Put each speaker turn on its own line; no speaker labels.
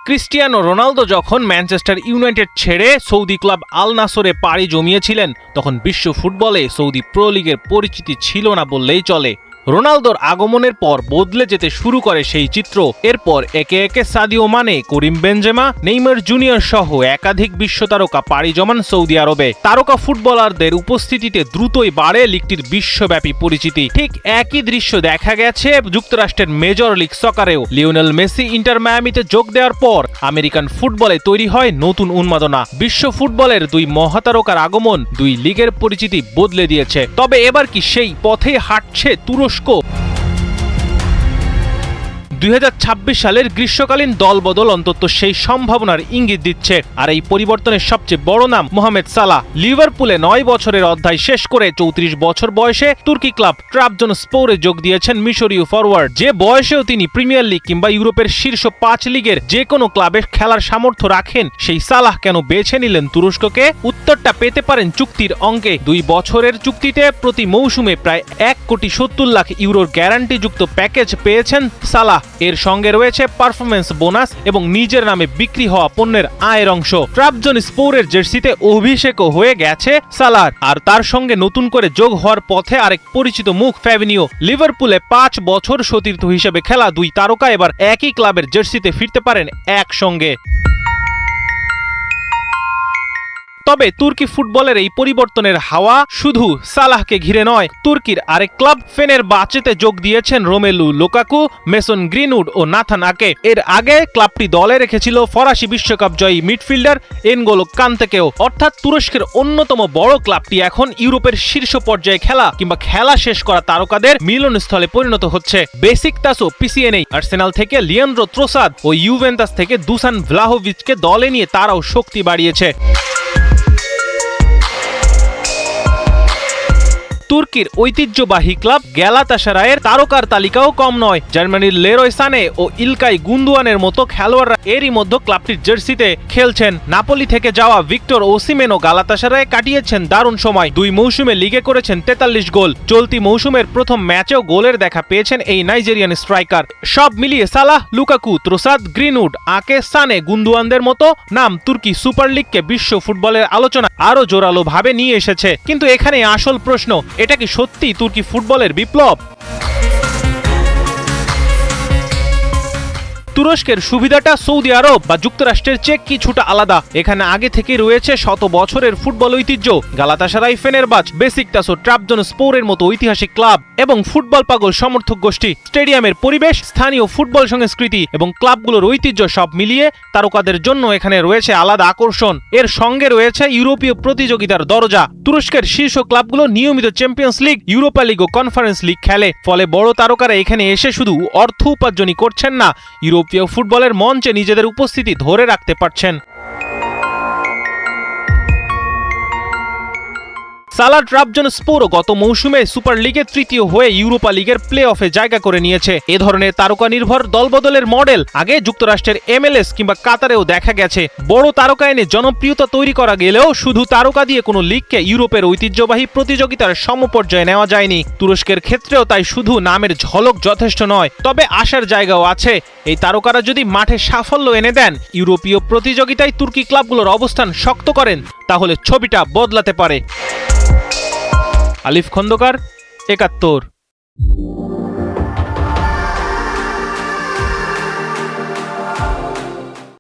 Cristiano Ronaldo যখন Manchester United ছেড়ে Saudi club Al নাসরে পাড়ি জমিয়েছিলেন তখন বিশ্ব ফুটবলে সৌদি প্রো লিগের পরিচিতি ছিল না বললেই চলে। রোনালদোর আগমনের পর বদলে যেতে শুরু করে সেই চিত্র। এরপর একে একে সাদিও মানে, করিম বেনজেমা, নেইমার জুনিয়র সহ একাধিক বিশ্বতারকা পাড়ি জমান সৌদি আরবে। তারকা ফুটবলারদের উপস্থিতিতে দ্রুতই বাড়ে লিগটির বিশ্বব্যাপী পরিচিতি। ঠিক একই দৃশ্য দেখা গেছে যুক্তরাষ্ট্রের মেজর লিগ সকারেও। লিওনেল মেসি ইন্টার মায়ামিতে যোগ দেওয়ার পর আমেরিকান ফুটবলে তৈরি হয় নতুন উন্মাদনা। বিশ্ব ফুটবলের দুই মহাতারকার আগমন দুই লিগের পরিচিতি বদলে দিয়েছে। তবে এবার কি সেই পথেই হাঁটছে তুরস্ক? 2026 সালের গ্রীষ্মকালীন দলবদল অন্তত সেই সম্ভাবনার ইঙ্গিত দিচ্ছে। আর এই পরিবর্তনের সবচেয়ে বড় নাম মোহামেদ সালাহ। লিভারপুলে 9 বছরের অধ্যায় শেষ করে 34 বছর বয়সে তুর্কি ক্লাব ট্রাবজনস্পোরে যোগ দিয়েছেন মিশরীয় ফরওয়ার্ড। যে বয়সেও তিনি প্রিমিয়ার লিগ কিংবা ইউরোপের শীর্ষ 5 লিগের যে কোনো ক্লাবে খেলার সামর্থ্য রাখেন, সেই সালাহ কেন বেছে নিলেন তুরস্ককে? উত্তরটা পেতে পারেন চুক্তির অঙ্কে। 2 বছরের চুক্তিতে প্রতি মৌসুমে প্রায় 1,70 লাখ ইউরোর গ্যারান্টিযুক্ত প্যাকেজ পেয়েছেন সালাহ। এর সঙ্গে রয়েছে পারফরম্যান্স বোনাস এবং নিজের নামে বিক্রি হওয়া পণ্যের আয়ের অংশ। ট্রাবজনস্পোরের জার্সিতে অভিষেকও হয়ে গেছে সালাহ। আর তার সঙ্গে নতুন করে যোগ হওয়ার পথে আরেক পরিচিত মুখ ফ্যাবিনিও। লিভারপুলে 5 বছর সতীর্থ হিসেবে খেলা দুই তারকা এবার একই ক্লাবের জার্সিতে ফিরতে পারেন একসঙ্গে। তবে তুর্কি ফুটবলের এই পরিবর্তনের হাওয়া শুধু সালাহকে ঘিরে নয়। তুর্কির আরেক ক্লাব ফেনেরবাচেতে যোগ দিয়েছেন রোমেলু লুকাকু, মেসন গ্রিনউড ও নাথান আকে। এর আগে ক্লাবটি দলে রেখেছিল ফরাসি বিশ্বকাপ জয়ী মিডফিল্ডার এনগোলো কান্তেকেও। অর্থাৎ তুরস্কের অন্যতম বড় ক্লাবটি এখন ইউরোপের শীর্ষ পর্যায়ে খেলা কিংবা খেলা শেষ করা তারকাদের মিলনস্থলে পরিণত হচ্ছে। বেসিকতাস ও পিসিএনএ, আর্সেনাল থেকে লিয়ান্দ্রো ত্রোসাদ ও ইউভেন্টাস থেকে দুসান ভ্লাহোভিচকে দলে নিয়ে তারাও শক্তি বাড়িয়েছে। তুর্কির ঐতিহ্যবাহী ক্লাব গ্যালাতাসারায়ের তারকার তালিকাও কম নয়। জার্মানির লেরয় সানে ও ইলকাই গুন্দোয়ানের মতো খেলোয়াড়রা এরই মধ্যে ক্লাবটির জার্সিতে খেলছেন। নাপোলি থেকে যাওয়া ভিক্টর ওসিমেনও গ্যালাতাসারায়ে কাটিয়েছেন দারুণ সময়। 2 মৌসুমে লিগে করেছেন 43 গোল। চলতি মৌসুমের প্রথম ম্যাচেও গোলের দেখা পেয়েছেন এই নাইজেরিয়ান স্ট্রাইকার। সব মিলিয়ে সালাহ, লুকাকু, ত্রোসাদ, গ্রিনউড, আকে, সানে, গুন্দোয়ানদের মতো নাম তুর্কি সুপার লিগকে বিশ্ব ফুটবলের আলোচনা আরো জোরালো ভাবে নিয়ে এসেছে। কিন্তু এখানে আসল প্রশ্ন, এটা কি সত্যি তুর্কি ফুটবলের বিপ্লব? তুরস্কের সুবিধাটা সৌদি আরব বা যুক্তরাষ্ট্রের চেয়ে কিছুটা আলাদা। এখানে আগে থেকে রয়েছে শত বছরের ফুটবল ঐতিহ্য। গালাতাসারাই, ফেনেরবাচ, বেসিকতাস ও ট্রাবজনস্পোরের মতো ঐতিহাসিক ক্লাব এবং ফুটবল পাগল সমর্থক গোষ্ঠী। স্টেডিয়ামের পরিবেশ, স্থানীয় ফুটবল সংস্কৃতি এবং ক্লাবগুলোর ঐতিহ্য সব মিলিয়ে তারকাদের জন্য এখানে রয়েছে আলাদা আকর্ষণ। এর সঙ্গে রয়েছে ইউরোপীয় প্রতিযোগিতার দরজা। তুরস্কের শীর্ষ ক্লাবগুলো নিয়মিত চ্যাম্পিয়ন্স লিগ, ইউরোপা লিগ ও কনফারেন্স লিগ খেলে। ফলে বড় তারকারা এখানে এসে শুধু অর্থ উপার্জনই করছেন না, ইউরোপীয় ফুটবলের মঞ্চে নিজেদের উপস্থিতি ধরে রাখতে পারছেন। সালাহ ট্রাবজনস্পোরও গত মৌসুমে সুপার লিগে তৃতীয় হয়ে ইউরোপা লিগের প্লে অফে জায়গা করে নিয়েছে। এ ধরনের তারকা নির্ভর দলবদলের মডেল আগে যুক্তরাষ্ট্রের MLS কিংবা কাতারেও দেখা গেছে। বড় তারকা এনে জনপ্রিয়তা তৈরি করা গেলেও শুধু তারকা দিয়ে কোনো লিগকে ইউরোপের ঐতিহ্যবাহী প্রতিযোগিতার সমপর্যায়ে নেওয়া যায়নি। তুরস্কের ক্ষেত্রেও তাই শুধু নামের ঝলক যথেষ্ট নয়, তবে আসার জায়গাও আছে। এই তারকারা যদি মাঠে সাফল্য এনে দেন, ইউরোপীয় প্রতিযোগিতায় তুর্কি ক্লাবগুলোর অবস্থান শক্ত করেন, তাহলে ছবিটা বদলাতে পারে। আলিফ খন্দকার, ৭১।